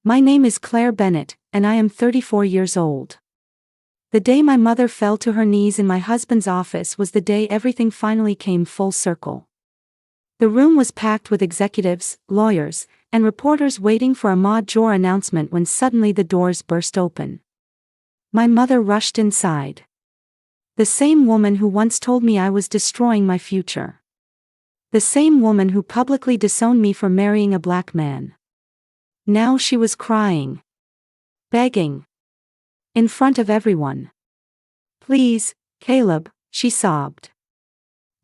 My name is Claire Bennett, and I am 34 years old. The day my mother fell to her knees in my husband's office was the day everything finally came full circle. The room was packed with executives, lawyers, and reporters waiting for a major announcement when suddenly the doors burst open. My mother rushed inside. The same woman who once told me I was destroying my future. The same woman who publicly disowned me for marrying a black man. Now she was crying. Begging. In front of everyone. "Please, Caleb," she sobbed.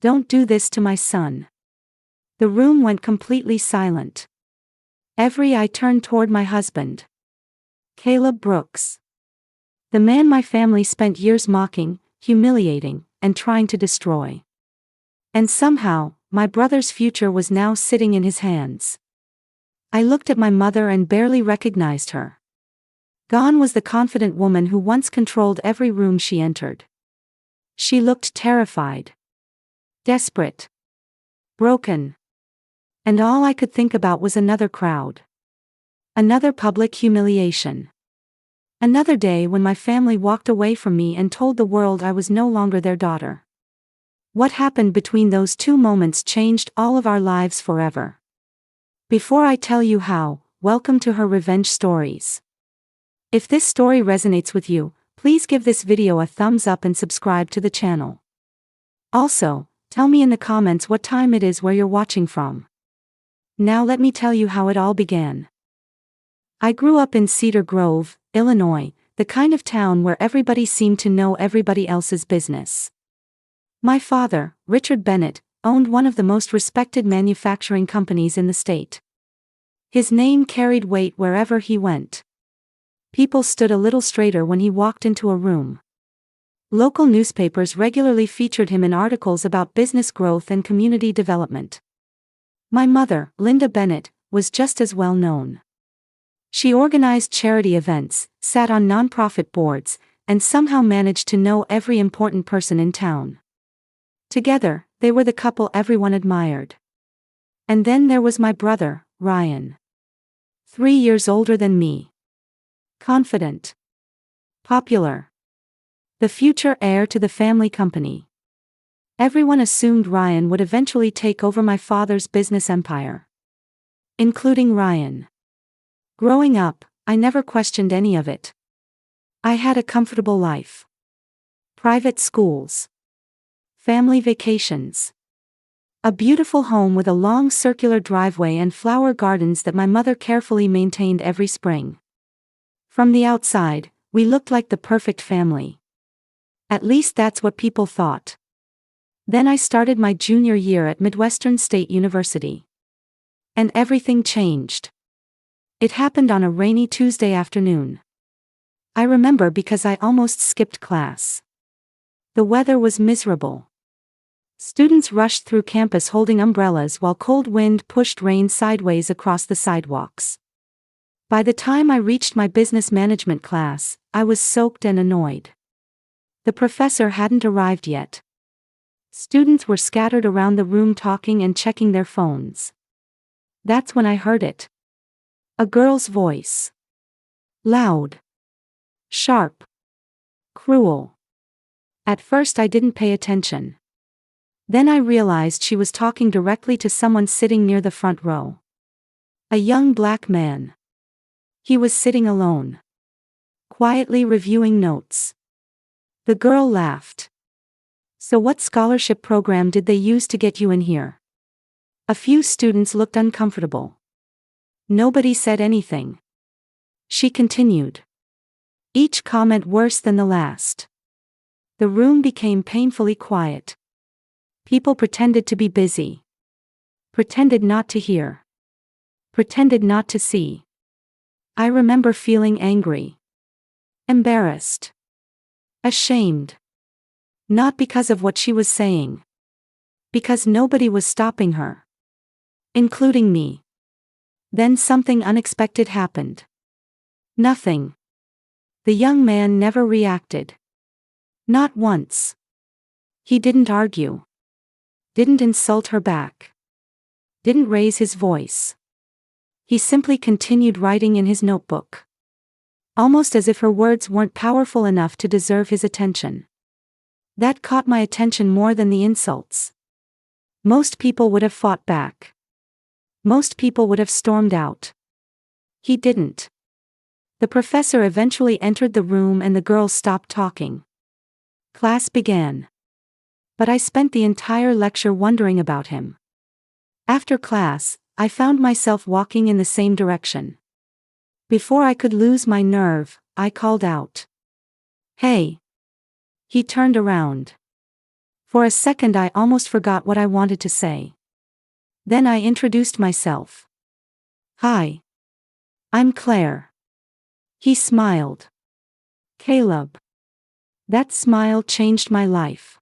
"Don't do this to my son." The room went completely silent. Every eye turned toward my husband. Caleb Brooks. The man my family spent years mocking, humiliating, and trying to destroy. And somehow, my brother's future was now sitting in his hands. I looked at my mother and barely recognized her. Gone was the confident woman who once controlled every room she entered. She looked terrified. Desperate. Broken. And all I could think about was another crowd. Another public humiliation. Another day when my family walked away from me and told the world I was no longer their daughter. What happened between those two moments changed all of our lives forever. Before I tell you how, welcome to her revenge stories. If this story resonates with you, please give this video a thumbs up and subscribe to the channel. Also, tell me in the comments what time it is where you're watching from. Now let me tell you how it all began. I grew up in Cedar Grove, Illinois, the kind of town where everybody seemed to know everybody else's business. My father, Richard Bennett, owned one of the most respected manufacturing companies in the state. His name carried weight wherever he went. People stood a little straighter when he walked into a room. Local newspapers regularly featured him in articles about business growth and community development. My mother, Linda Bennett, was just as well known. She organized charity events, sat on nonprofit boards, and somehow managed to know every important person in town. Together, they were the couple everyone admired. And then there was my brother, Ryan. 3 years older than me. Confident. Popular. The future heir to the family company. Everyone assumed Ryan would eventually take over my father's business empire. Including Ryan. Growing up, I never questioned any of it. I had a comfortable life. Private schools. Family vacations. A beautiful home with a long circular driveway and flower gardens that my mother carefully maintained every spring. From the outside, we looked like the perfect family. At least that's what people thought. Then I started my junior year at Midwestern State University. And everything changed. It happened on a rainy Tuesday afternoon. I remember because I almost skipped class. The weather was miserable. Students rushed through campus holding umbrellas while cold wind pushed rain sideways across the sidewalks. By the time I reached my business management class, I was soaked and annoyed. The professor hadn't arrived yet. Students were scattered around the room talking and checking their phones. That's when I heard it. A girl's voice. Loud. Sharp. Cruel. At first I didn't pay attention. Then I realized she was talking directly to someone sitting near the front row. A young black man. He was sitting alone. Quietly reviewing notes. The girl laughed. "So what scholarship program did they use to get you in here?" A few students looked uncomfortable. Nobody said anything. She continued. Each comment worse than the last. The room became painfully quiet. People pretended to be busy. Pretended not to hear. Pretended not to see. I remember feeling angry. Embarrassed. Ashamed. Not because of what she was saying. Because nobody was stopping her. Including me. Then something unexpected happened. Nothing. The young man never reacted. Not once. He didn't argue. Didn't insult her back. Didn't raise his voice. He simply continued writing in his notebook. Almost as if her words weren't powerful enough to deserve his attention. That caught my attention more than the insults. Most people would have fought back. Most people would have stormed out. He didn't. The professor eventually entered the room and the girls stopped talking. Class began. But I spent the entire lecture wondering about him. After class, I found myself walking in the same direction. Before I could lose my nerve, I called out, "Hey!" He turned around. For a second I almost forgot what I wanted to say. Then I introduced myself. "Hi. I'm Claire." He smiled. "Caleb." That smile changed my life.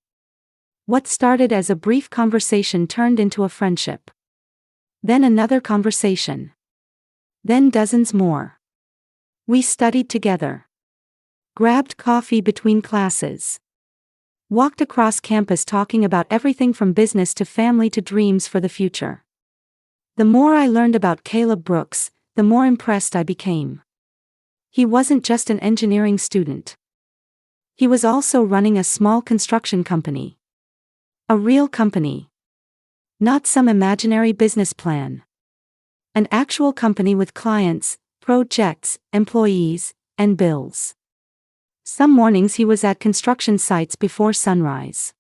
What started as a brief conversation turned into a friendship. Then another conversation. Then dozens more. We studied together. Grabbed coffee between classes. Walked across campus talking about everything from business to family to dreams for the future. The more I learned about Caleb Brooks, the more impressed I became. He wasn't just an engineering student. He was also running a small construction company. A real company. Not some imaginary business plan. An actual company with clients, projects, employees, and bills. Some mornings he was at construction sites before sunrise.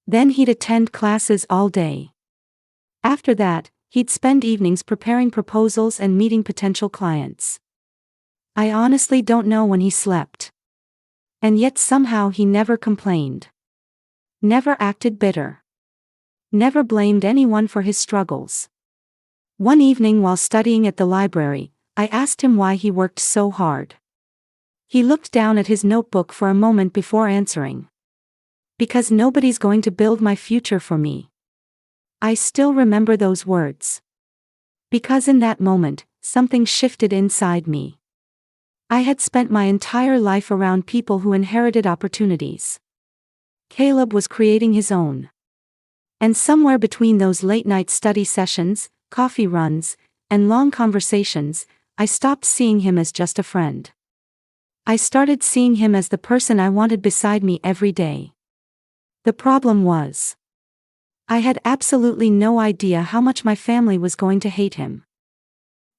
Then he'd attend classes all day. After that, he'd spend evenings preparing proposals and meeting potential clients. I honestly don't know when he slept. And yet somehow he never complained. Never acted bitter. Never blamed anyone for his struggles. One evening while studying at the library, I asked him why he worked so hard. He looked down at his notebook for a moment before answering. "Because nobody's going to build my future for me." I still remember those words. Because in that moment, something shifted inside me. I had spent my entire life around people who inherited opportunities. Caleb was creating his own. And somewhere between those late-night study sessions, coffee runs, and long conversations, I stopped seeing him as just a friend. I started seeing him as the person I wanted beside me every day. The problem was, I had absolutely no idea how much my family was going to hate him.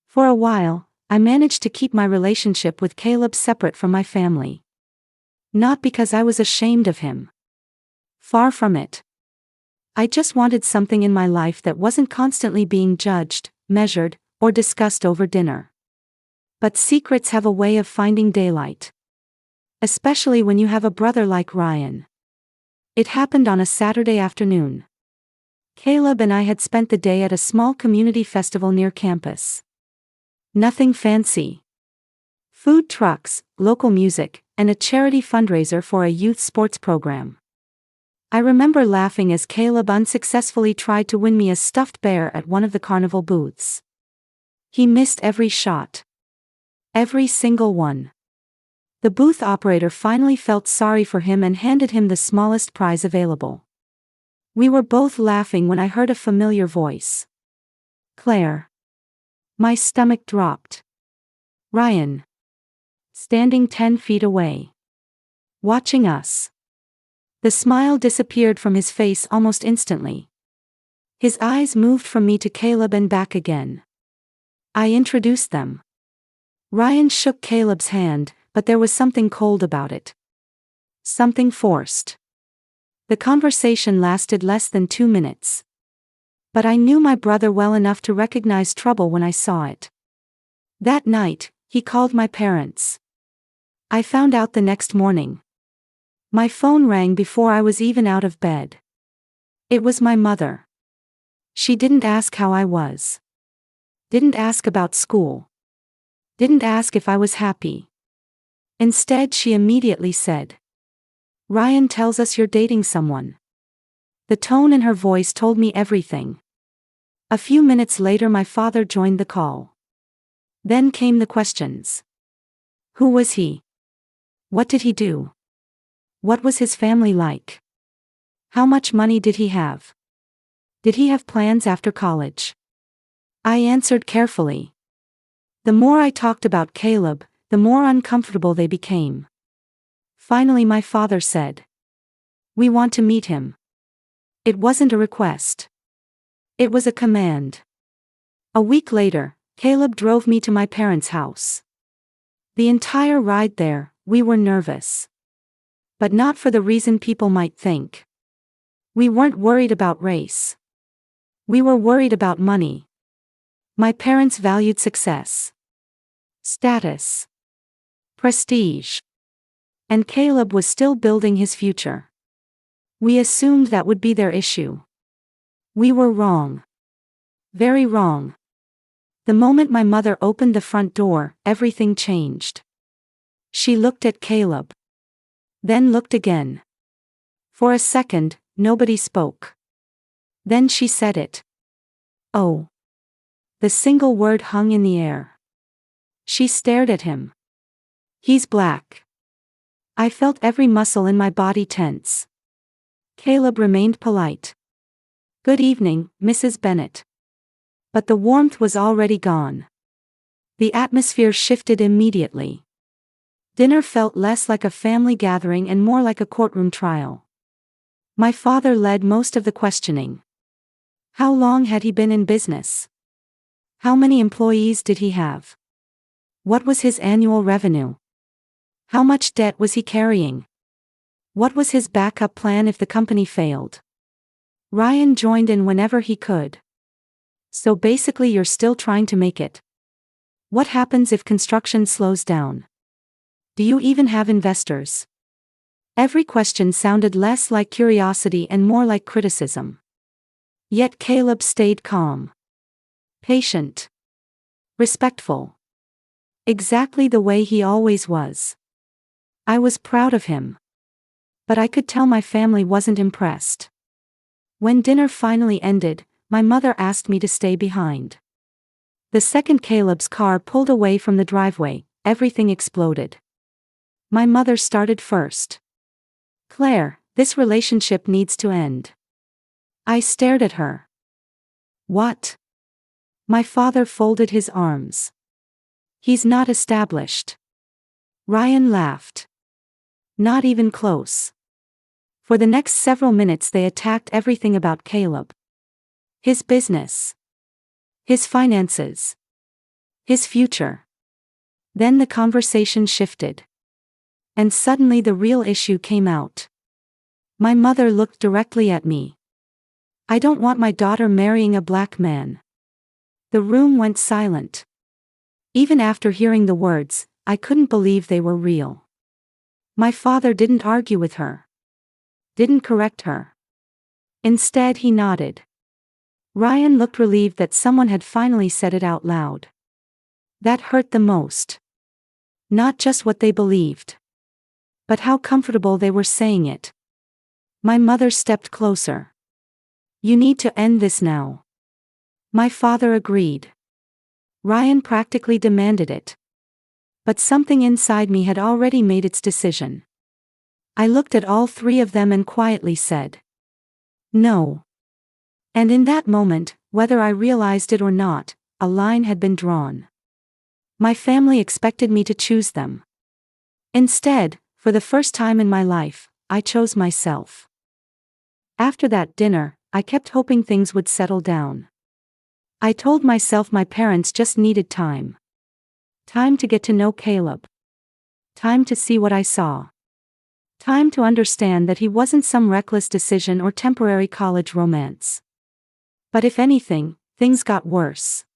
For a while, I managed to keep my relationship with Caleb separate from my family. Not because I was ashamed of him. Far from it. I just wanted something in my life that wasn't constantly being judged, measured, or discussed over dinner. But secrets have a way of finding daylight. Especially when you have a brother like Ryan. It happened on a Saturday afternoon. Caleb and I had spent the day at a small community festival near campus. Nothing fancy. Food trucks, local music, and a charity fundraiser for a youth sports program. I remember laughing as Caleb unsuccessfully tried to win me a stuffed bear at one of the carnival booths. He missed every shot. Every single one. The booth operator finally felt sorry for him and handed him the smallest prize available. We were both laughing when I heard a familiar voice. "Claire." My stomach dropped. Ryan. Standing 10 feet away. Watching us. The smile disappeared from his face almost instantly. His eyes moved from me to Caleb and back again. I introduced them. Ryan shook Caleb's hand, but there was something cold about it. Something forced. The conversation lasted less than 2 minutes. But I knew my brother well enough to recognize trouble when I saw it. That night, he called my parents. I found out the next morning. My phone rang before I was even out of bed. It was my mother. She didn't ask how I was. Didn't ask about school. Didn't ask if I was happy. Instead, she immediately said, "Ryan tells us you're dating someone." The tone in her voice told me everything. A few minutes later my father joined the call. Then came the questions. Who was he? What did he do? What was his family like? How much money did he have? Did he have plans after college? I answered carefully. The more I talked about Caleb, the more uncomfortable they became. Finally, my father said, "We want to meet him." It wasn't a request. It was a command. A week later, Caleb drove me to my parents' house. The entire ride there, we were nervous. But not for the reason people might think. We weren't worried about race. We were worried about money. My parents valued success, status, prestige. And Caleb was still building his future. We assumed that would be their issue. We were wrong. Very wrong. The moment my mother opened the front door, everything changed. She looked at Caleb. Then looked again. For a second, nobody spoke. Then she said it. "Oh." The single word hung in the air. She stared at him. "He's black." I felt every muscle in my body tense. Caleb remained polite. "Good evening, Mrs. Bennet." But the warmth was already gone. The atmosphere shifted immediately. Dinner felt less like a family gathering and more like a courtroom trial. My father led most of the questioning. How long had he been in business? How many employees did he have? What was his annual revenue? How much debt was he carrying? What was his backup plan if the company failed? Ryan joined in whenever he could. "So basically you're still trying to make it. What happens if construction slows down? Do you even have investors?" Every question sounded less like curiosity and more like criticism. Yet Caleb stayed calm. Patient. Respectful. Exactly the way he always was. I was proud of him. But I could tell my family wasn't impressed. When dinner finally ended, my mother asked me to stay behind. The second Caleb's car pulled away from the driveway, everything exploded. My mother started first. "Claire, this relationship needs to end." I stared at her. "What?" My father folded his arms. "He's not established." Ryan laughed. "Not even close." For the next several minutes they attacked everything about Caleb. His business. His finances. His future. Then the conversation shifted. And suddenly the real issue came out. My mother looked directly at me. "I don't want my daughter marrying a black man." The room went silent. Even after hearing the words, I couldn't believe they were real. My father didn't argue with her. Didn't correct her. Instead he nodded. Ryan looked relieved that someone had finally said it out loud. That hurt the most. Not just what they believed, but how comfortable they were saying it. My mother stepped closer. "You need to end this now." My father agreed. Ryan practically demanded it. But something inside me had already made its decision. I looked at all three of them and quietly said, "No." And in that moment, whether I realized it or not, a line had been drawn. My family expected me to choose them. Instead, for the first time in my life, I chose myself. After that dinner, I kept hoping things would settle down. I told myself my parents just needed time. Time to get to know Caleb. Time to see what I saw. Time to understand that he wasn't some reckless decision or temporary college romance. But if anything, things got worse.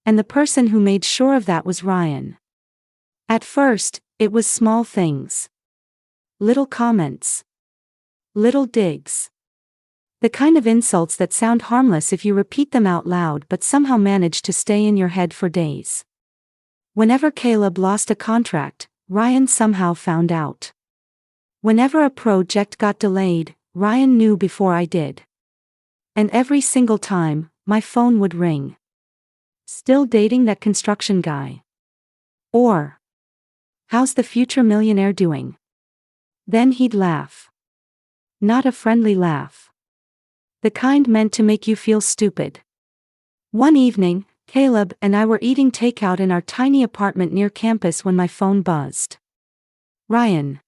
And the person who made sure of that was Ryan. At first, it was small things. Little comments. Little digs. The kind of insults that sound harmless if you repeat them out loud but somehow manage to stay in your head for days. Whenever Caleb lost a contract, Ryan somehow found out. Whenever a project got delayed, Ryan knew before I did. And every single time, my phone would ring. "Still dating that construction guy?" Or, "How's the future millionaire doing?" Then he'd laugh. Not a friendly laugh. The kind meant to make you feel stupid. One evening, Caleb and I were eating takeout in our tiny apartment near campus when my phone buzzed. Ryan.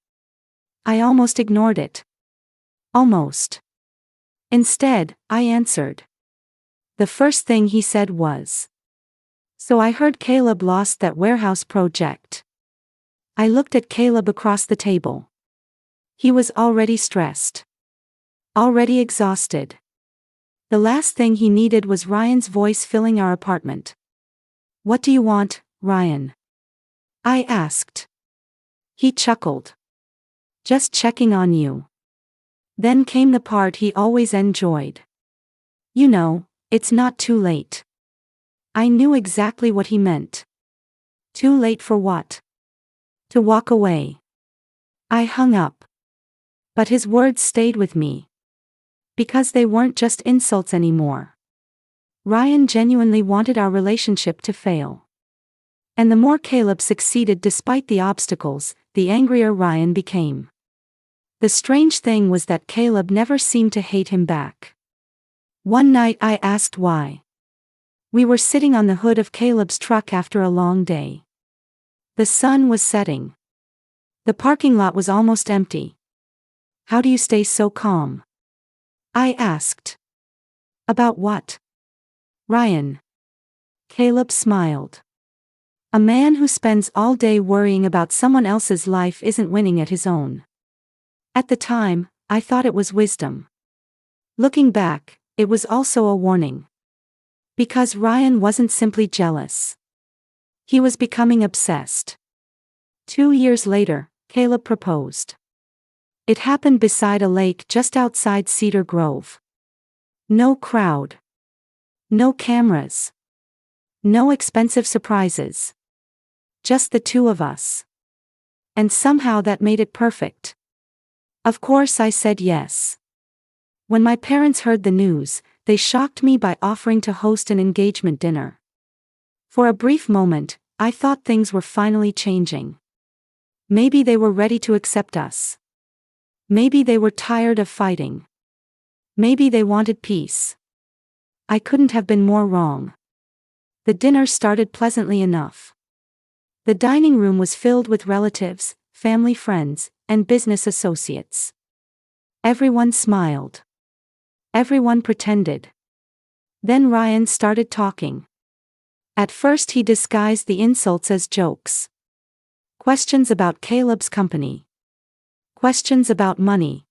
I almost ignored it. Almost. Instead, I answered. The first thing he said was, "So I heard Caleb lost that warehouse project." I looked at Caleb across the table. He was already stressed. Already exhausted. The last thing he needed was Ryan's voice filling our apartment. "What do you want, Ryan?" I asked. He chuckled. "Just checking on you." Then came the part he always enjoyed. "You know, it's not too late." I knew exactly what he meant. Too late for what? To walk away. I hung up. But his words stayed with me. Because they weren't just insults anymore. Ryan genuinely wanted our relationship to fail. And the more Caleb succeeded despite the obstacles, the angrier Ryan became. The strange thing was that Caleb never seemed to hate him back. One night I asked why. We were sitting on the hood of Caleb's truck after a long day. The sun was setting. The parking lot was almost empty. "How do you stay so calm?" I asked. "About what?" "Ryan." Caleb smiled. "A man who spends all day worrying about someone else's life isn't winning at his own." At the time, I thought it was wisdom. Looking back, it was also a warning. Because Ryan wasn't simply jealous. He was becoming obsessed. 2 years later, Caleb proposed. It happened beside a lake just outside Cedar Grove. No crowd. No cameras. No expensive surprises. Just the two of us. And somehow that made it perfect. Of course I said yes. When my parents heard the news, they shocked me by offering to host an engagement dinner. For a brief moment, I thought things were finally changing. Maybe they were ready to accept us. Maybe they were tired of fighting. Maybe they wanted peace. I couldn't have been more wrong. The dinner started pleasantly enough. The dining room was filled with relatives, family friends, and business associates. Everyone smiled. Everyone pretended. Then Ryan started talking. At first he disguised the insults as jokes. Questions about Caleb's company. Questions about money.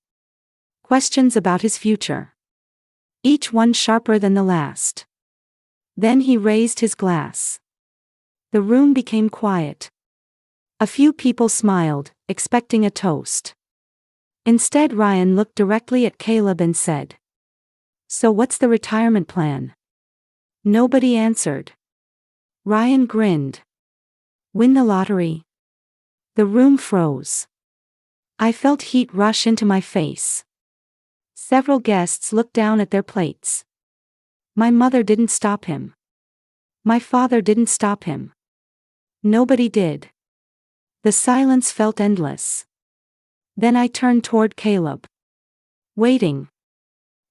Questions about his future. Each one sharper than the last. Then he raised his glass. The room became quiet. A few people smiled, expecting a toast. Instead, Ryan looked directly at Caleb and said, "So what's the retirement plan?" Nobody answered. Ryan grinned. "Win the lottery." The room froze. I felt heat rush into my face. Several guests looked down at their plates. My mother didn't stop him. My father didn't stop him. Nobody did. The silence felt endless. Then I turned toward Caleb. Waiting.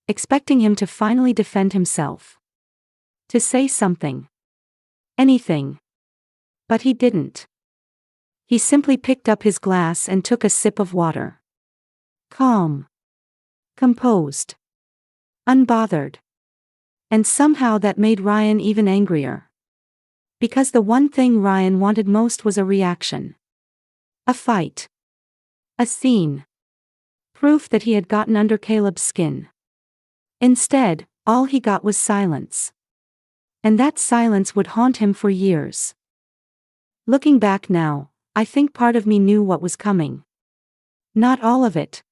Expecting him to finally defend himself. To say something. Anything. But he didn't. He simply picked up his glass and took a sip of water. Calm. Composed. Unbothered. And somehow that made Ryan even angrier. Because the one thing Ryan wanted most was a reaction. A fight. A scene. Proof that he had gotten under Caleb's skin. Instead, all he got was silence. And that silence would haunt him for years. Looking back now, I think part of me knew what was coming. Not all of it.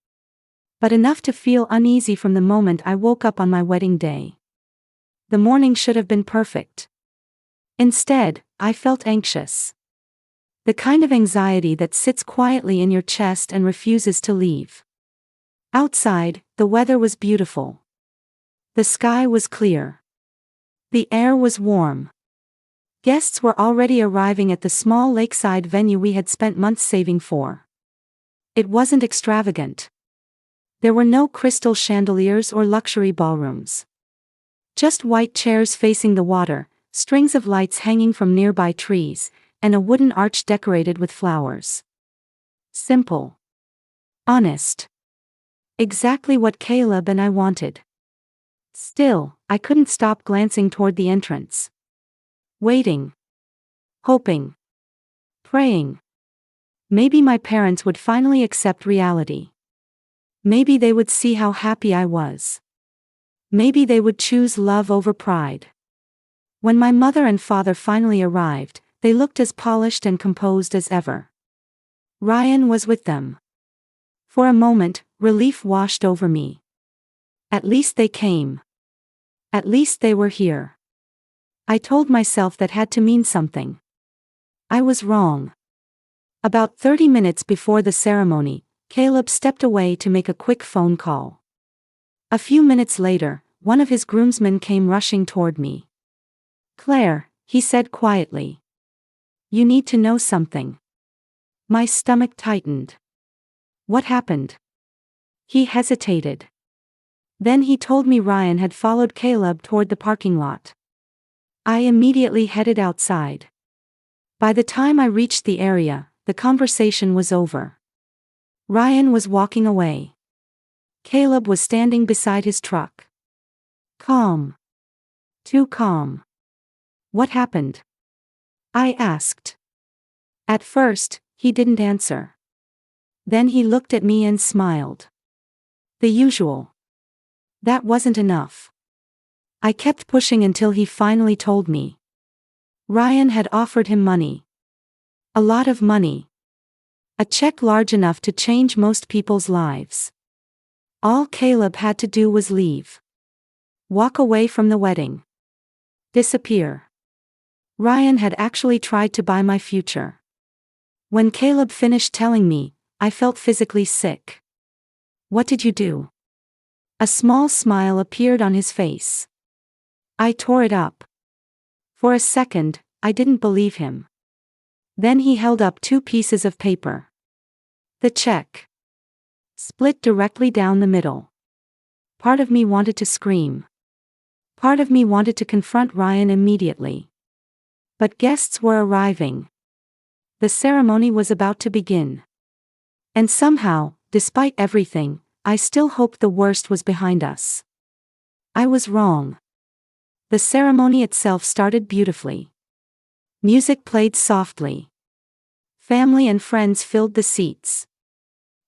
But enough to feel uneasy from the moment I woke up on my wedding day. The morning should have been perfect. Instead, I felt anxious. The kind of anxiety that sits quietly in your chest and refuses to leave. Outside, the weather was beautiful. The sky was clear. The air was warm. Guests were already arriving at the small lakeside venue we had spent months saving for. It wasn't extravagant. There were no crystal chandeliers or luxury ballrooms. Just white chairs facing the water, strings of lights hanging from nearby trees, and a wooden arch decorated with flowers. Simple. Honest. Exactly what Caleb and I wanted. Still, I couldn't stop glancing toward the entrance. Waiting. Hoping. Praying. Maybe my parents would finally accept reality. Maybe they would see how happy I was. Maybe they would choose love over pride. When my mother and father finally arrived, they looked as polished and composed as ever. Ryan was with them. For a moment, relief washed over me. At least they came. At least they were here. I told myself that had to mean something. I was wrong. About 30 minutes before the ceremony, Caleb stepped away to make a quick phone call. A few minutes later, one of his groomsmen came rushing toward me. "Claire," he said quietly. "You need to know something." My stomach tightened. "What happened?" He hesitated. Then he told me Ryan had followed Caleb toward the parking lot. I immediately headed outside. By the time I reached the area, the conversation was over. Ryan was walking away. Caleb was standing beside his truck. Calm. Too calm. "What happened?" I asked. At first, he didn't answer. Then he looked at me and smiled. The usual. That wasn't enough. I kept pushing until he finally told me. Ryan had offered him money. A lot of money. A check large enough to change most people's lives. All Caleb had to do was leave. Walk away from the wedding. Disappear. Ryan had actually tried to buy my future. When Caleb finished telling me, I felt physically sick. "What did you do?" A small smile appeared on his face. I tore it up. For a second, I didn't believe him. Then he held up 2 pieces of paper. The check. Split directly down the middle. Part of me wanted to scream. Part of me wanted to confront Ryan immediately. But guests were arriving. The ceremony was about to begin. And somehow, despite everything, I still hoped the worst was behind us. I was wrong. The ceremony itself started beautifully. Music played softly. Family and friends filled the seats.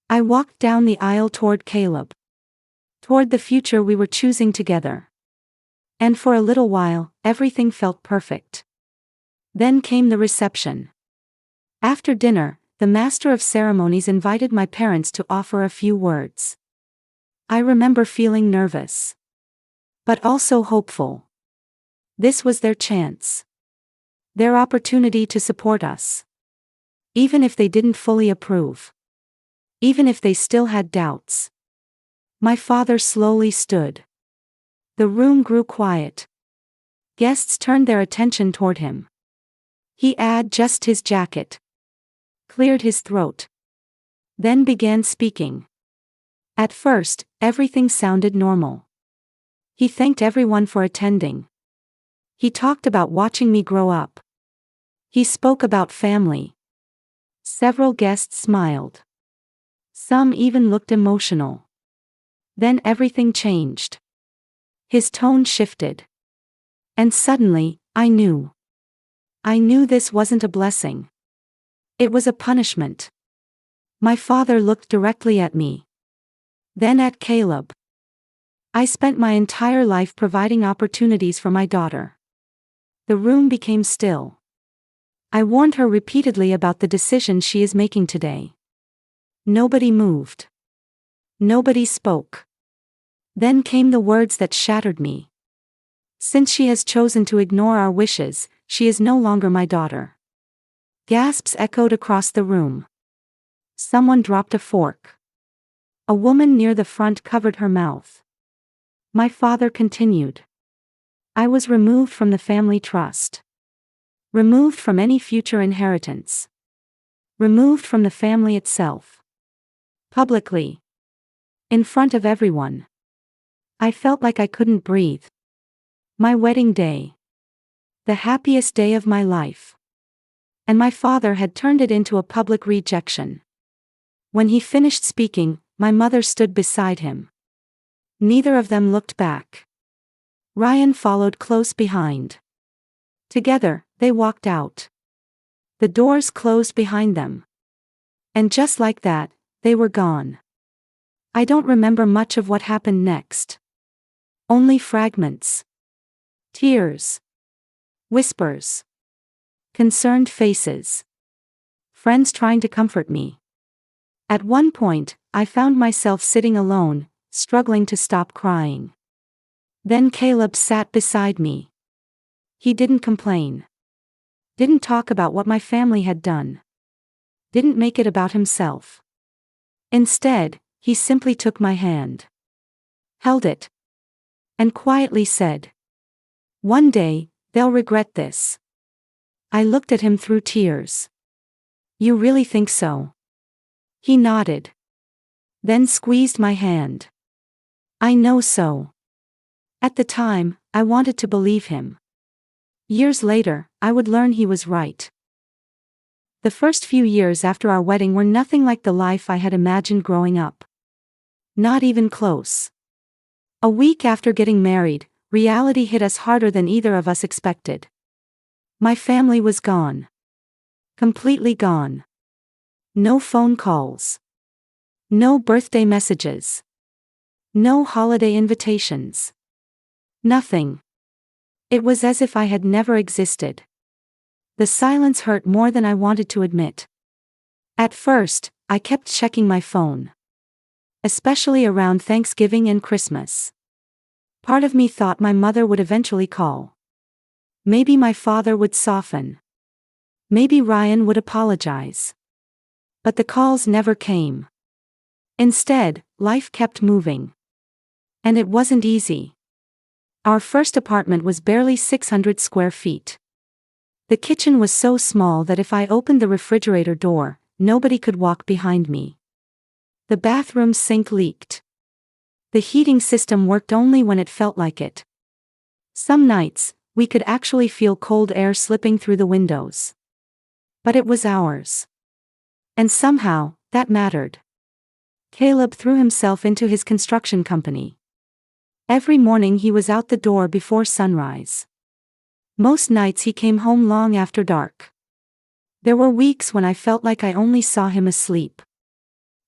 I walked down the aisle toward Caleb. Toward the future we were choosing together. And for a little while, everything felt perfect. Then came the reception. After dinner, the master of ceremonies invited my parents to offer a few words. I remember feeling nervous. But also hopeful. This was their chance. Their opportunity to support us. Even if they didn't fully approve. Even if they still had doubts. My father slowly stood. The room grew quiet. Guests turned their attention toward him. He adjusted his jacket. Cleared his throat. Then began speaking. At first, everything sounded normal. He thanked everyone for attending. He talked about watching me grow up. He spoke about family. Several guests smiled. Some even looked emotional. Then everything changed. His tone shifted. And suddenly, I knew. I knew this wasn't a blessing. It was a punishment. My father looked directly at me. Then at Caleb. I spent my entire life providing opportunities for my daughter. The room became still. I warned her repeatedly about the decision she is making today. Nobody moved. Nobody spoke. Then came the words that shattered me. Since she has chosen to ignore our wishes, she is no longer my daughter. Gasps echoed across the room. Someone dropped a fork. A woman near the front covered her mouth. My father continued. I was removed from the family trust. Removed from any future inheritance. Removed from the family itself. Publicly. In front of everyone. I felt like I couldn't breathe. My wedding day. The happiest day of my life. And my father had turned it into a public rejection. When he finished speaking, my mother stood beside him. Neither of them looked back. Ryan followed close behind. Together, they walked out. The doors closed behind them. And just like that, they were gone. I don't remember much of what happened next. Only fragments. Tears. Whispers. Concerned faces. Friends trying to comfort me. At one point, I found myself sitting alone, struggling to stop crying. Then Caleb sat beside me. He didn't complain. Didn't talk about what my family had done. Didn't make it about himself. Instead, he simply took my hand. Held it. And quietly said, "One day, they'll regret this." I looked at him through tears. "You really think so?" He nodded. Then squeezed my hand. "I know so." At the time, I wanted to believe him. Years later, I would learn he was right. The first few years after our wedding were nothing like the life I had imagined growing up. Not even close. A week after getting married, reality hit us harder than either of us expected. My family was gone. Completely gone. No phone calls. No birthday messages. No holiday invitations. Nothing. It was as if I had never existed. The silence hurt more than I wanted to admit. At first, I kept checking my phone. Especially around Thanksgiving and Christmas. Part of me thought my mother would eventually call. Maybe my father would soften. Maybe Ryan would apologize. But the calls never came. Instead, life kept moving. And it wasn't easy. Our first apartment was barely 600 square feet. The kitchen was so small that if I opened the refrigerator door, nobody could walk behind me. The bathroom sink leaked. The heating system worked only when it felt like it. Some nights, we could actually feel cold air slipping through the windows. But it was ours. And somehow, that mattered. Caleb threw himself into his construction company. Every morning he was out the door before sunrise. Most nights he came home long after dark. There were weeks when I felt like I only saw him asleep.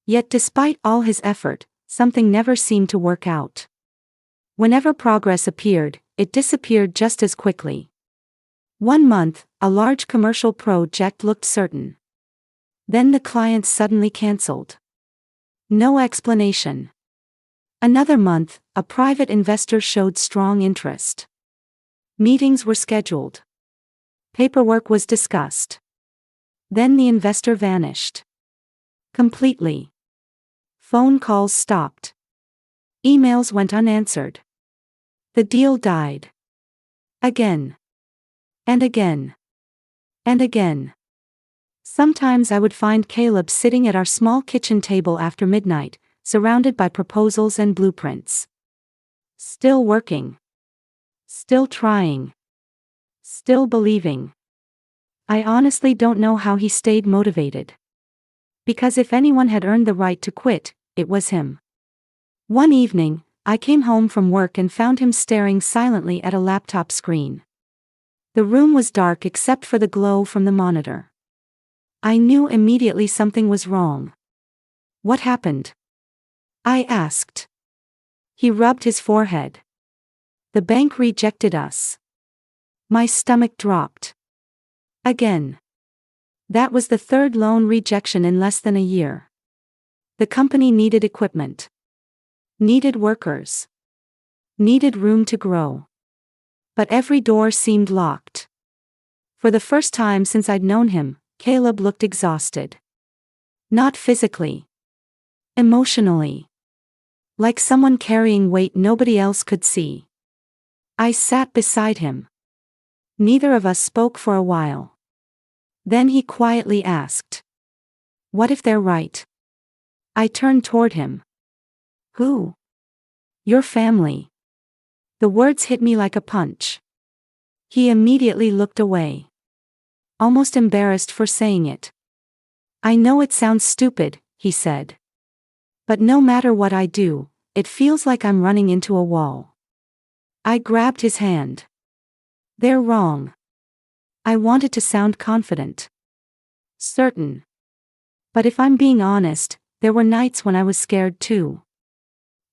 Yet despite all his effort, something never seemed to work out. Whenever progress appeared, it disappeared just as quickly. One month, a large commercial project looked certain. Then the client suddenly canceled. No explanation. Another month, a private investor showed strong interest. Meetings were scheduled. Paperwork was discussed. Then the investor vanished. Completely. Phone calls stopped. Emails went unanswered. The deal died. Again. And again. And again. Sometimes I would find Caleb sitting at our small kitchen table after midnight, surrounded by proposals and blueprints. Still working. Still trying. Still believing. I honestly don't know how he stayed motivated. Because if anyone had earned the right to quit, it was him. One evening, I came home from work and found him staring silently at a laptop screen. The room was dark except for the glow from the monitor. I knew immediately something was wrong. "What happened?" I asked. He rubbed his forehead. "The bank rejected us." My stomach dropped. Again. That was the third loan rejection in less than a year. The company needed equipment. Needed workers. Needed room to grow. But every door seemed locked. For the first time since I'd known him, Caleb looked exhausted. Not physically. Emotionally. Like someone carrying weight nobody else could see. I sat beside him. Neither of us spoke for a while. Then he quietly asked, "What if they're right?" I turned toward him. "Who?" "Your family." The words hit me like a punch. He immediately looked away, almost embarrassed for saying it. "I know it sounds stupid," he said. "But no matter what I do, it feels like I'm running into a wall." I grabbed his hand. "They're wrong." I wanted to sound confident. Certain. But if I'm being honest, there were nights when I was scared too.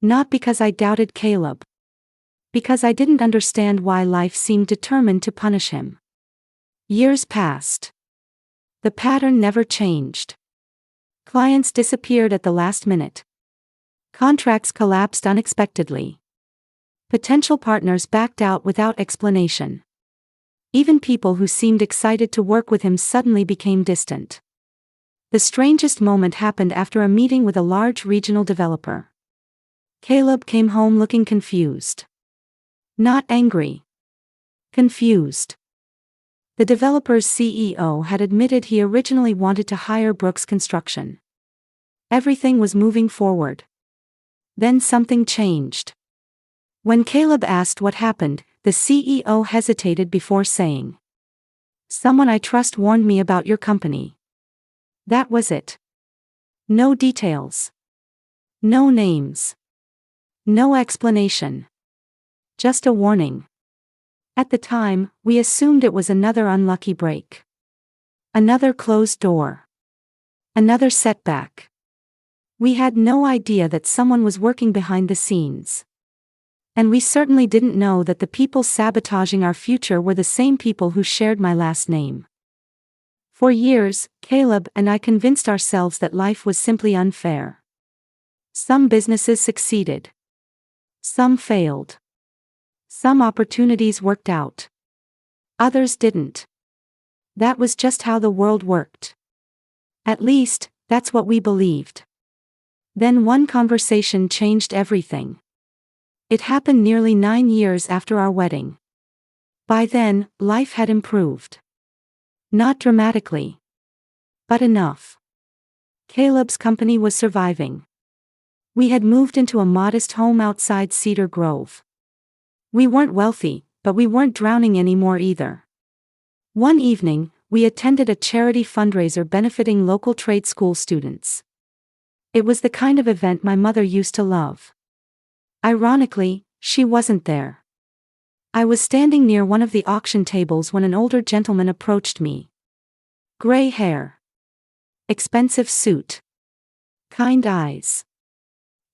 Not because I doubted Caleb. Because I didn't understand why life seemed determined to punish him. Years passed. The pattern never changed. Clients disappeared at the last minute. Contracts collapsed unexpectedly. Potential partners backed out without explanation. Even people who seemed excited to work with him suddenly became distant. The strangest moment happened after a meeting with a large regional developer. Caleb came home looking confused. Not angry. Confused. The developer's CEO had admitted he originally wanted to hire Brooks Construction. Everything was moving forward. Then something changed. When Caleb asked what happened, the CEO hesitated before saying, "Someone I trust warned me about your company." That was it. No details. No names. No explanation. Just a warning. At the time, we assumed it was another unlucky break. Another closed door. Another setback. We had no idea that someone was working behind the scenes. And we certainly didn't know that the people sabotaging our future were the same people who shared my last name. For years, Caleb and I convinced ourselves that life was simply unfair. Some businesses succeeded. Some failed. Some opportunities worked out. Others didn't. That was just how the world worked. At least, that's what we believed. Then one conversation changed everything. It happened nearly 9 years after our wedding. By then, life had improved. Not dramatically. But enough. Caleb's company was surviving. We had moved into a modest home outside Cedar Grove. We weren't wealthy, but we weren't drowning anymore either. One evening, we attended a charity fundraiser benefiting local trade school students. It was the kind of event my mother used to love. Ironically, she wasn't there. I was standing near one of the auction tables when an older gentleman approached me. Gray hair. Expensive suit. Kind eyes.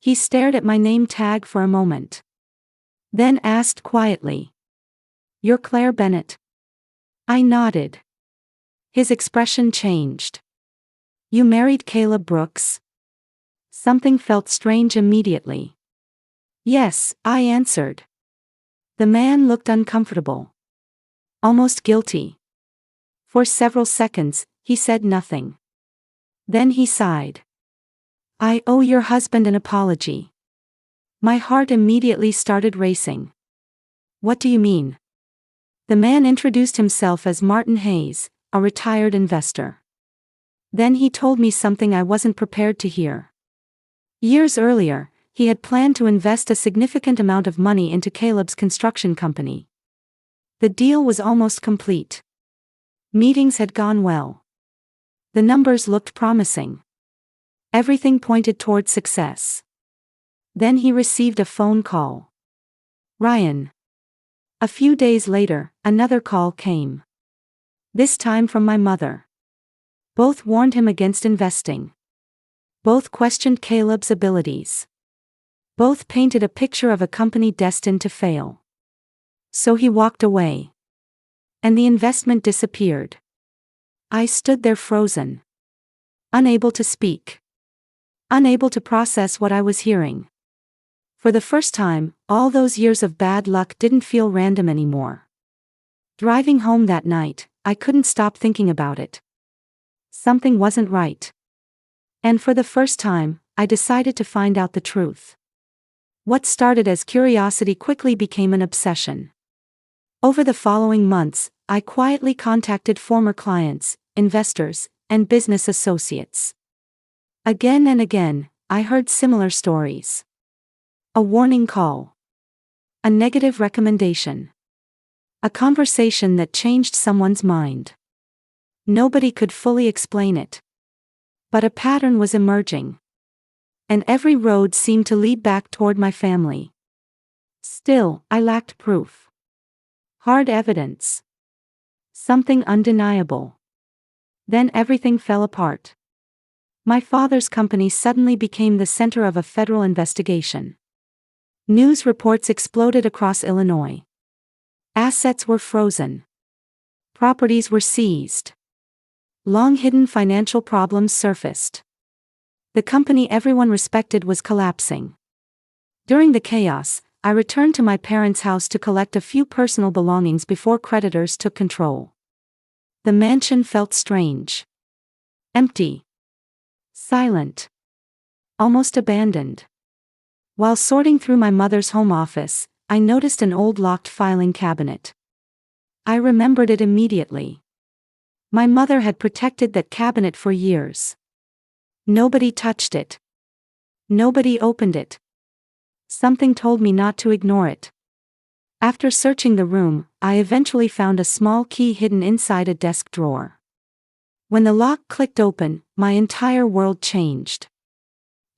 He stared at my name tag for a moment. Then asked quietly, "You're Claire Bennett?" I nodded. His expression changed. "You married Caleb Brooks?" Something felt strange immediately. "Yes," I answered. The man looked uncomfortable. Almost guilty. For several seconds, he said nothing. Then he sighed. "I owe your husband an apology." My heart immediately started racing. "What do you mean?" The man introduced himself as Martin Hayes, a retired investor. Then he told me something I wasn't prepared to hear. Years earlier, he had planned to invest a significant amount of money into Caleb's construction company. The deal was almost complete. Meetings had gone well. The numbers looked promising. Everything pointed toward success. Then he received a phone call. "Ryan." A few days later, another call came. This time from my mother. Both warned him against investing. Both questioned Caleb's abilities. Both painted a picture of a company destined to fail. So he walked away. And the investment disappeared. I stood there frozen. Unable to speak. Unable to process what I was hearing. For the first time, all those years of bad luck didn't feel random anymore. Driving home that night, I couldn't stop thinking about it. Something wasn't right. And for the first time, I decided to find out the truth. What started as curiosity quickly became an obsession. Over the following months, I quietly contacted former clients, investors, and business associates. Again and again, I heard similar stories. A warning call. A negative recommendation. A conversation that changed someone's mind. Nobody could fully explain it. But a pattern was emerging. And every road seemed to lead back toward my family. Still, I lacked proof. Hard evidence. Something undeniable. Then everything fell apart. My father's company suddenly became the center of a federal investigation. News reports exploded across Illinois. Assets were frozen. Properties were seized. Long-hidden financial problems surfaced. The company everyone respected was collapsing. During the chaos, I returned to my parents' house to collect a few personal belongings before creditors took control. The mansion felt strange. Empty. Silent. Almost abandoned. While sorting through my mother's home office, I noticed an old locked filing cabinet. I remembered it immediately. My mother had protected that cabinet for years. Nobody touched it. Nobody opened it. Something told me not to ignore it. After searching the room, I eventually found a small key hidden inside a desk drawer. When the lock clicked open, my entire world changed.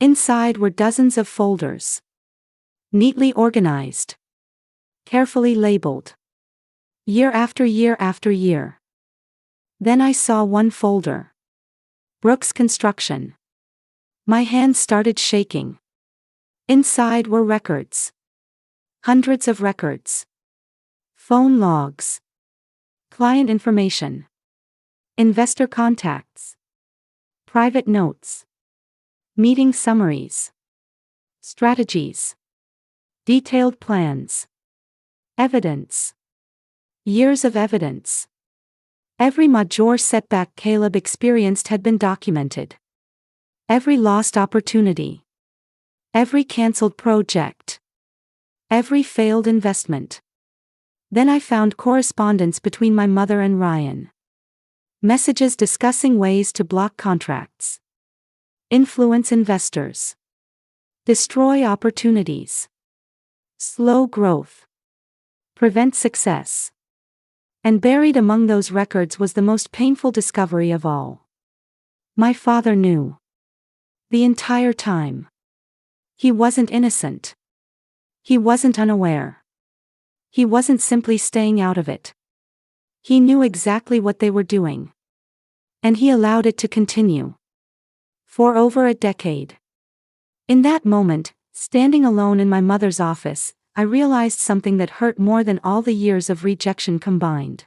Inside were dozens of folders. Neatly organized. Carefully labeled. Year after year after year. Then I saw one folder. Brooks Construction. My hands started shaking. Inside were records. Hundreds of records. Phone logs. Client information. Investor contacts. Private notes. Meeting summaries. Strategies. Detailed plans. Evidence. Years of evidence. Every major setback Caleb experienced had been documented. Every lost opportunity. Every cancelled project. Every failed investment. Then I found correspondence between my mother and Ryan. Messages discussing ways to block contracts. Influence investors. Destroy opportunities. Slow growth. Prevent success. And buried among those records was the most painful discovery of all. My father knew. The entire time. He wasn't innocent. He wasn't unaware. He wasn't simply staying out of it. He knew exactly what they were doing. And he allowed it to continue. For over a decade. In that moment, standing alone in my mother's office, I realized something that hurt more than all the years of rejection combined.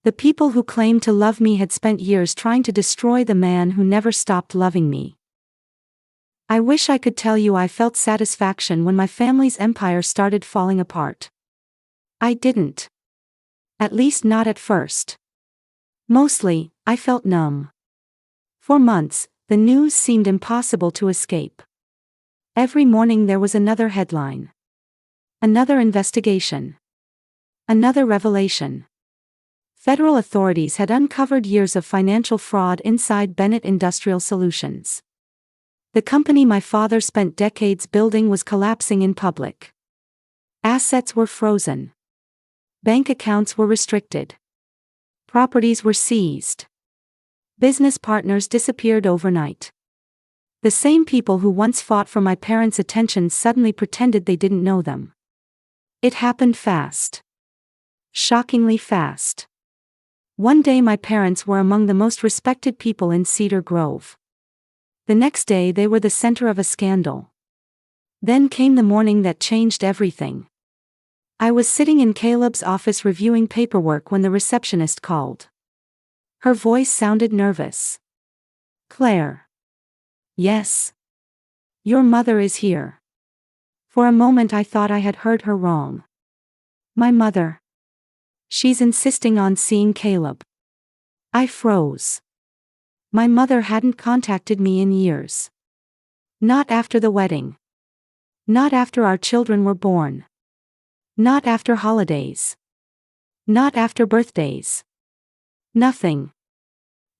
The people who claimed to love me had spent years trying to destroy the man who never stopped loving me. I wish I could tell you I felt satisfaction when my family's empire started falling apart. I didn't. At least not at first. Mostly, I felt numb. For months, the news seemed impossible to escape. Every morning there was another headline. Another investigation. Another revelation. Federal authorities had uncovered years of financial fraud inside Bennett Industrial Solutions. The company my father spent decades building was collapsing in public. Assets were frozen. Bank accounts were restricted. Properties were seized. Business partners disappeared overnight. The same people who once fought for my parents' attention suddenly pretended they didn't know them. It happened fast. Shockingly fast. One day my parents were among the most respected people in Cedar Grove. The next day they were the center of a scandal. Then came the morning that changed everything. I was sitting in Caleb's office reviewing paperwork when the receptionist called. Her voice sounded nervous. "Claire." "Yes." "Your mother is here." For a moment I thought I had heard her wrong. "My mother. She's insisting on seeing Caleb." I froze. My mother hadn't contacted me in years. Not after the wedding. Not after our children were born. Not after holidays. Not after birthdays. Nothing.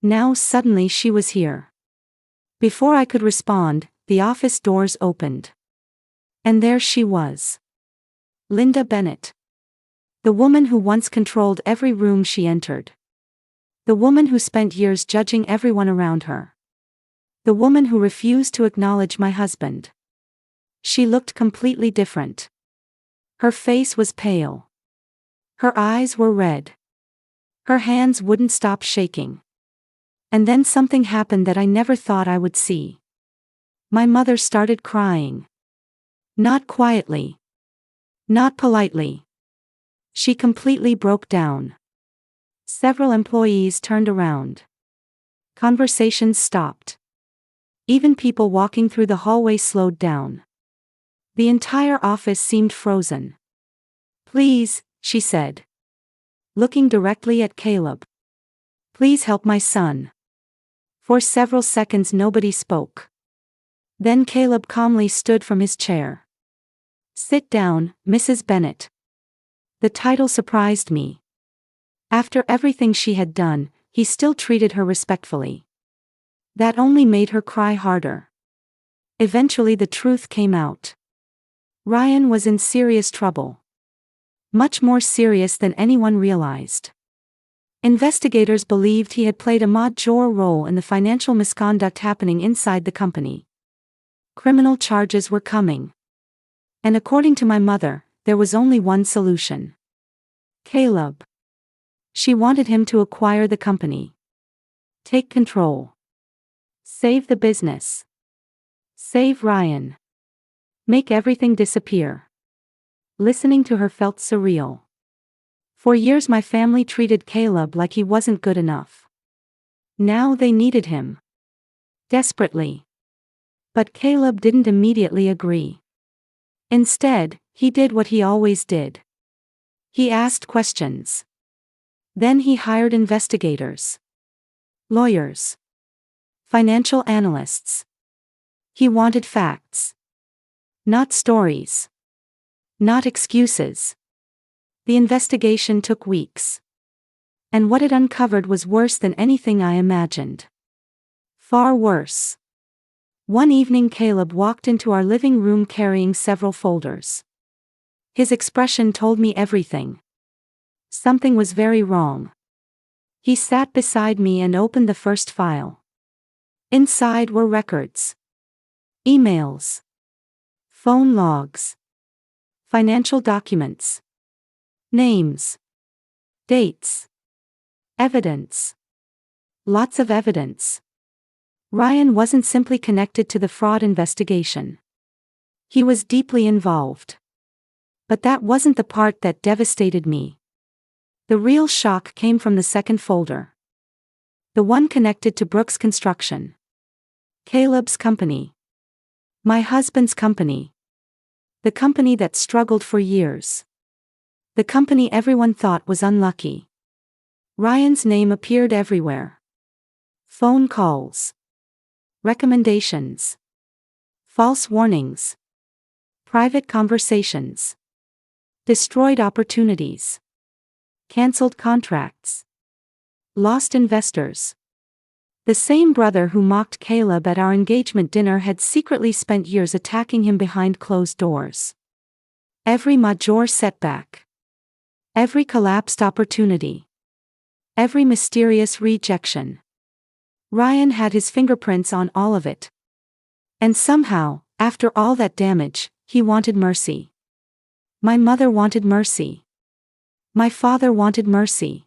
Now suddenly she was here. Before I could respond, the office doors opened. And there she was. Linda Bennett. The woman who once controlled every room she entered. The woman who spent years judging everyone around her. The woman who refused to acknowledge my husband. She looked completely different. Her face was pale. Her eyes were red. Her hands wouldn't stop shaking. And then something happened that I never thought I would see. My mother started crying. Not quietly. Not politely. She completely broke down. Several employees turned around. Conversations stopped. Even people walking through the hallway slowed down. The entire office seemed frozen. "Please," she said, looking directly at Caleb. "Please help my son." For several seconds nobody spoke. Then Caleb calmly stood from his chair. "Sit down, Mrs. Bennet." The title surprised me. After everything she had done, he still treated her respectfully. That only made her cry harder. Eventually the truth came out. Ryan was in serious trouble. Much more serious than anyone realized. Investigators believed he had played a major role in the financial misconduct happening inside the company. Criminal charges were coming. And according to my mother, there was only one solution. Caleb. She wanted him to acquire the company. Take control. Save the business. Save Ryan. Make everything disappear. Listening to her felt surreal. For years my family treated Caleb like he wasn't good enough. Now they needed him. Desperately. But Caleb didn't immediately agree. Instead, he did what he always did. He asked questions. Then he hired investigators. Lawyers. Financial analysts. He wanted facts. Not stories. Not excuses. The investigation took weeks. And what it uncovered was worse than anything I imagined. Far worse. One evening Caleb walked into our living room carrying several folders. His expression told me everything. Something was very wrong. He sat beside me and opened the first file. Inside were records. Emails. Phone logs. Financial documents. Names. Dates. Evidence. Lots of evidence. Ryan wasn't simply connected to the fraud investigation. He was deeply involved. But that wasn't the part that devastated me. The real shock came from the second folder. The one connected to Brooks Construction. Caleb's company. My husband's company. The company that struggled for years. The company everyone thought was unlucky. Ryan's name appeared everywhere. Phone calls. Recommendations. False warnings. Private conversations. Destroyed opportunities. Cancelled contracts. Lost investors. The same brother who mocked Caleb at our engagement dinner had secretly spent years attacking him behind closed doors. Every major setback. Every collapsed opportunity. Every mysterious rejection. Ryan had his fingerprints on all of it. And somehow, after all that damage, he wanted mercy. My mother wanted mercy. My father wanted mercy.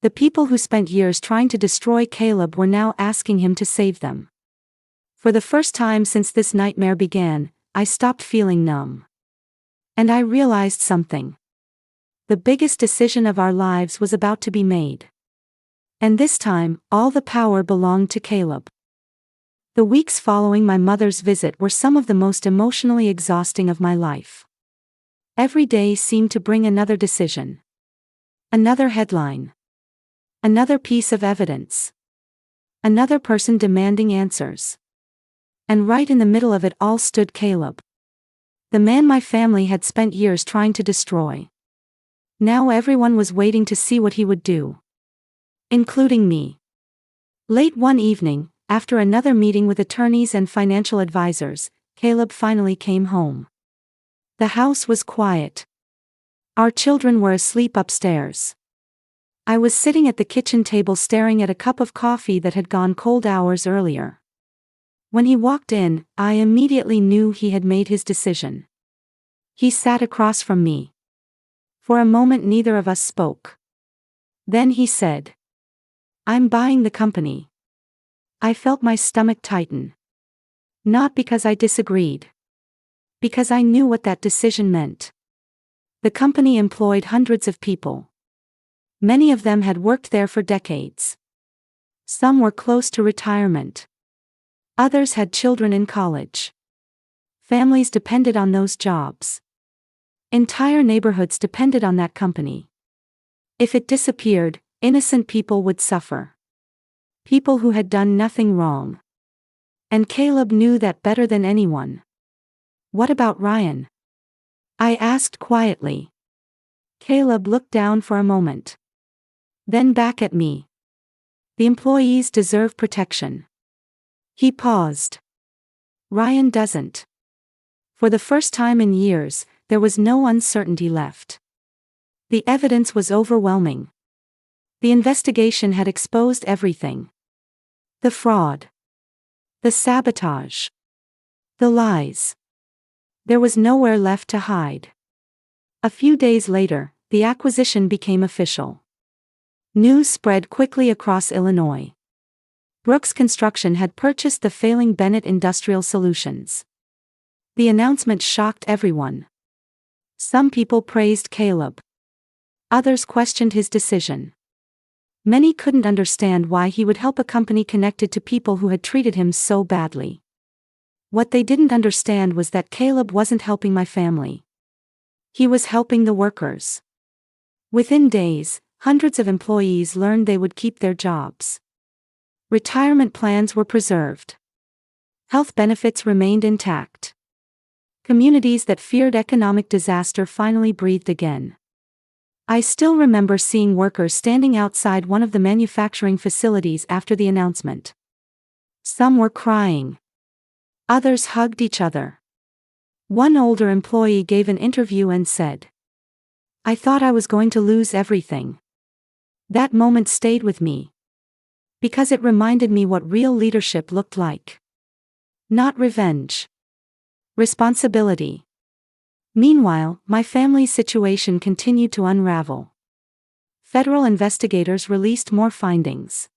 The people who spent years trying to destroy Caleb were now asking him to save them. For the first time since this nightmare began, I stopped feeling numb. And I realized something. The biggest decision of our lives was about to be made. And this time, all the power belonged to Caleb. The weeks following my mother's visit were some of the most emotionally exhausting of my life. Every day seemed to bring another decision. Another headline. Another piece of evidence. Another person demanding answers. And right in the middle of it all stood Caleb. The man my family had spent years trying to destroy. Now everyone was waiting to see what he would do. Including me. Late one evening, after another meeting with attorneys and financial advisors, Caleb finally came home. The house was quiet. Our children were asleep upstairs. I was sitting at the kitchen table staring at a cup of coffee that had gone cold hours earlier. When he walked in, I immediately knew he had made his decision. He sat across from me. For a moment neither of us spoke. Then he said, "I'm buying the company." I felt my stomach tighten. Not because I disagreed. Because I knew what that decision meant. The company employed hundreds of people. Many of them had worked there for decades. Some were close to retirement. Others had children in college. Families depended on those jobs. Entire neighborhoods depended on that company. If it disappeared, innocent people would suffer. People who had done nothing wrong. And Caleb knew that better than anyone. "What about Ryan?" I asked quietly. Caleb looked down for a moment. Then back at me. "The employees deserve protection." He paused. "Ryan doesn't." For the first time in years, there was no uncertainty left. The evidence was overwhelming. The investigation had exposed everything. The fraud. The sabotage. The lies. There was nowhere left to hide. A few days later, the acquisition became official. News spread quickly across Illinois. Brooks Construction had purchased the failing Bennett Industrial Solutions. The announcement shocked everyone. Some people praised Caleb. Others questioned his decision. Many couldn't understand why he would help a company connected to people who had treated him so badly. What they didn't understand was that Caleb wasn't helping my family. He was helping the workers. Within days, hundreds of employees learned they would keep their jobs. Retirement plans were preserved. Health benefits remained intact. Communities that feared economic disaster finally breathed again. I still remember seeing workers standing outside one of the manufacturing facilities after the announcement. Some were crying. Others hugged each other. One older employee gave an interview and said, "I thought I was going to lose everything." That moment stayed with me. Because it reminded me what real leadership looked like. Not revenge. Responsibility. Meanwhile, my family's situation continued to unravel. Federal investigators released more findings.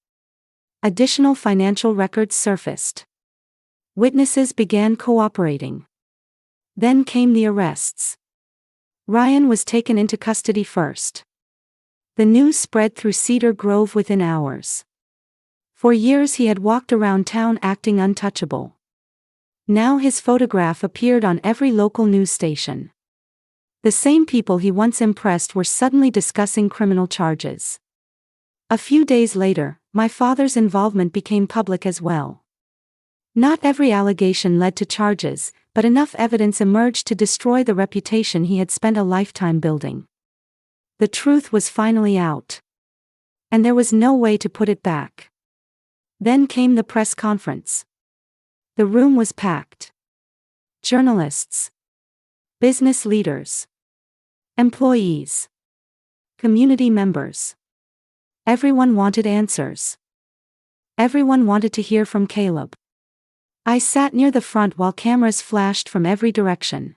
Additional financial records surfaced. Witnesses began cooperating. Then came the arrests. Ryan was taken into custody first. The news spread through Cedar Grove within hours. For years he had walked around town acting untouchable. Now his photograph appeared on every local news station. The same people he once impressed were suddenly discussing criminal charges. A few days later, my father's involvement became public as well. Not every allegation led to charges, but enough evidence emerged to destroy the reputation he had spent a lifetime building. The truth was finally out. And there was no way to put it back. Then came the press conference. The room was packed. Journalists. Business leaders. Employees. Community members. Everyone wanted answers. Everyone wanted to hear from Caleb. I sat near the front while cameras flashed from every direction.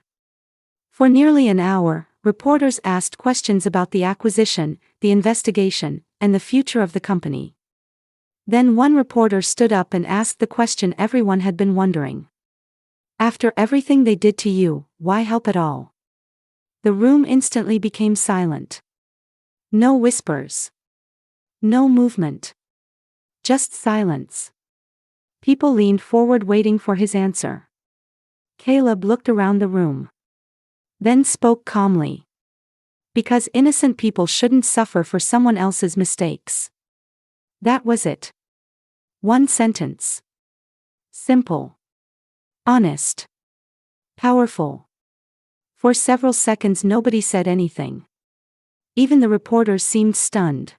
For nearly an hour, reporters asked questions about the acquisition, the investigation, and the future of the company. Then one reporter stood up and asked the question everyone had been wondering. "After everything they did to you, why help at all?" The room instantly became silent. No whispers. No movement. Just silence. People leaned forward waiting for his answer. Caleb looked around the room. Then spoke calmly. "Because innocent people shouldn't suffer for someone else's mistakes." That was it. One sentence. Simple. Honest. Powerful. For several seconds nobody said anything. Even the reporters seemed stunned.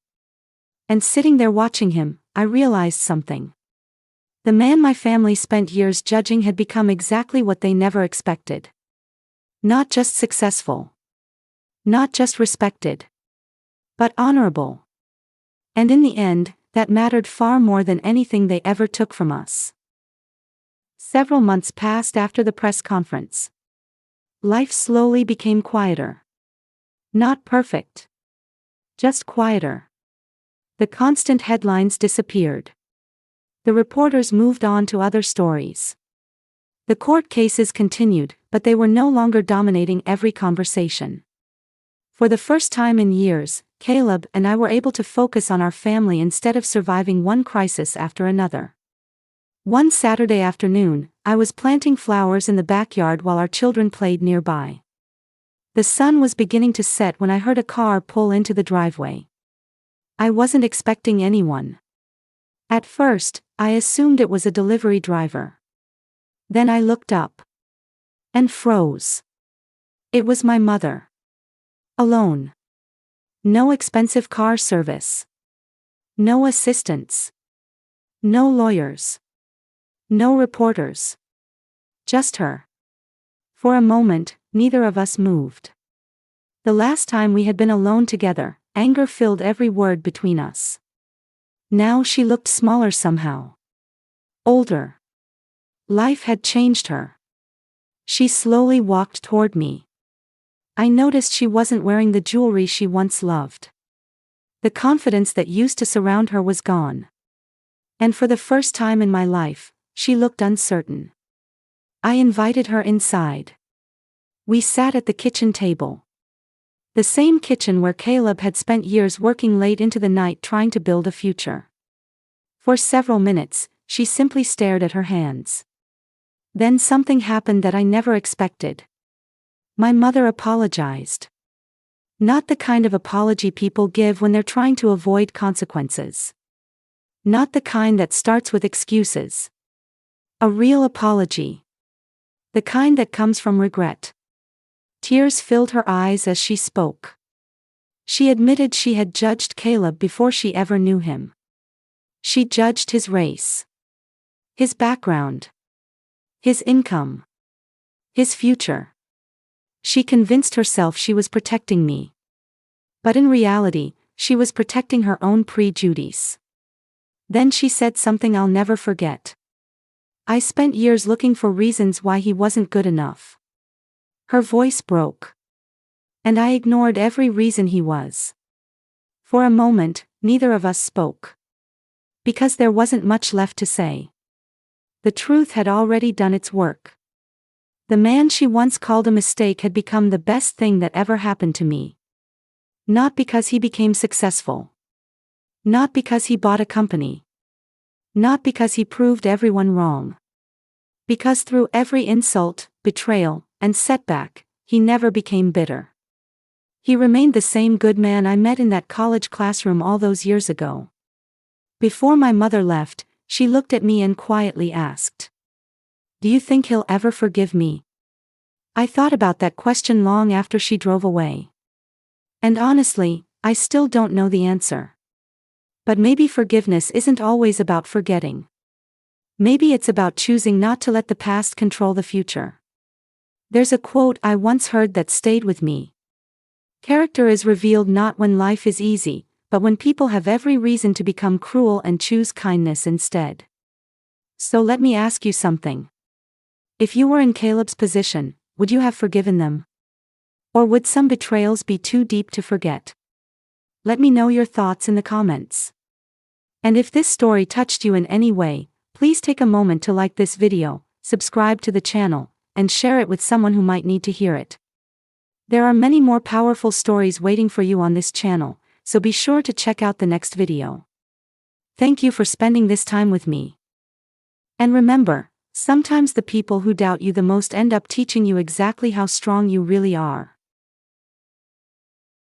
And sitting there watching him, I realized something. The man my family spent years judging had become exactly what they never expected. Not just successful. Not just respected, but honorable. And in the end, that mattered far more than anything they ever took from us. Several months passed after the press conference. Life slowly became quieter. Not perfect. Just quieter. The constant headlines disappeared. The reporters moved on to other stories. The court cases continued, but they were no longer dominating every conversation. For the first time in years, Caleb and I were able to focus on our family instead of surviving one crisis after another. One Saturday afternoon, I was planting flowers in the backyard while our children played nearby. The sun was beginning to set when I heard a car pull into the driveway. I wasn't expecting anyone. At first, I assumed it was a delivery driver. Then I looked up. And froze. It was my mother. Alone. No expensive car service. No assistants. No lawyers. No reporters. Just her. For a moment, neither of us moved. The last time we had been alone together, anger filled every word between us. Now she looked smaller somehow. Older. Life had changed her. She slowly walked toward me. I noticed she wasn't wearing the jewelry she once loved. The confidence that used to surround her was gone. And for the first time in my life, she looked uncertain. I invited her inside. We sat at the kitchen table. The same kitchen where Caleb had spent years working late into the night trying to build a future. For several minutes, she simply stared at her hands. Then something happened that I never expected. My mother apologized. Not the kind of apology people give when they're trying to avoid consequences. Not the kind that starts with excuses. A real apology. The kind that comes from regret. Tears filled her eyes as she spoke. She admitted she had judged Caleb before she ever knew him. She judged his race. His background. His income. His future. She convinced herself she was protecting me. But in reality, she was protecting her own prejudice. Then she said something I'll never forget. I spent years looking for reasons why he wasn't good enough. Her voice broke. And I ignored every reason he was. For a moment, neither of us spoke. Because there wasn't much left to say. The truth had already done its work. The man she once called a mistake had become the best thing that ever happened to me. Not because he became successful. Not because he bought a company. Not because he proved everyone wrong. Because through every insult, betrayal, and setback, he never became bitter. He remained the same good man I met in that college classroom all those years ago. Before my mother left, she looked at me and quietly asked, "Do you think he'll ever forgive me?" I thought about that question long after she drove away. And honestly, I still don't know the answer. But maybe forgiveness isn't always about forgetting. Maybe it's about choosing not to let the past control the future. There's a quote I once heard that stayed with me. Character is revealed not when life is easy, but when people have every reason to become cruel and choose kindness instead. So let me ask you something. If you were in Caleb's position, would you have forgiven them? Or would some betrayals be too deep to forget? Let me know your thoughts in the comments. And if this story touched you in any way, please take a moment to like this video, subscribe to the channel, and share it with someone who might need to hear it. There are many more powerful stories waiting for you on this channel, so be sure to check out the next video. Thank you for spending this time with me. And remember, sometimes the people who doubt you the most end up teaching you exactly how strong you really are.